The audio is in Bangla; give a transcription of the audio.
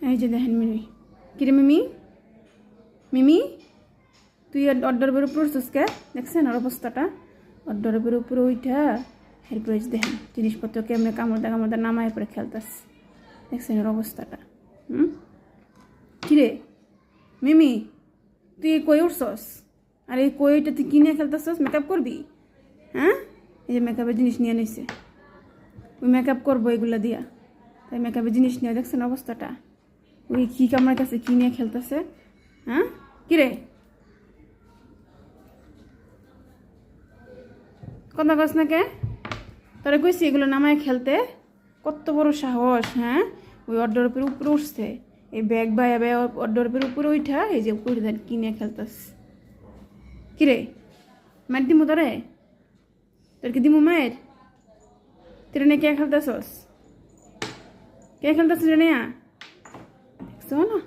এই যে দেখেন মিমি, কিরে মিমি, মিমি তুই অর্ডারের উপর উঠছিস কে? দেখছেন ওর অবস্থাটা, অর্ডারের উপরে উঠা এরপরে দেখেন জিনিসপত্র কেমনে কামড়দা নামায় পরে খেলতাস। দেখছেন ওর অবস্থাটা। কিরে মিমি তুই কই উঠছস? আর এই কইটা তুই কিনে খেলতেছস? মেকআপ করবি? হ্যাঁ, এই যে মেকআপের জিনিস নিয়ে নিছে, ওই মেকআপ করবো এগুলা দিয়া, তাই মেকআপের জিনিস নিয়ে দেখছেন অবস্থাটা। ওই কী আমার কাছে কী নিয়ে খেলতেছে? হ্যাঁ কিরে কথা কস না কে? তোরা কইছি এগুলো নামায় খেলতে? কত বড় সাহস! হ্যাঁ, ওই অর্ডারের উপরে উঠছে, এই ব্যাগ বায়া অর্ডারের উপরে উঠা এই যে উপরে দেন কি নিয়ে খেলতাস। কিরে মায়ের দিমু তোরে? তোর কি দিমু মায়ের? তোর নিয়ে কে খেলতেছস? কে খেলতেছিস রে? দেখছো না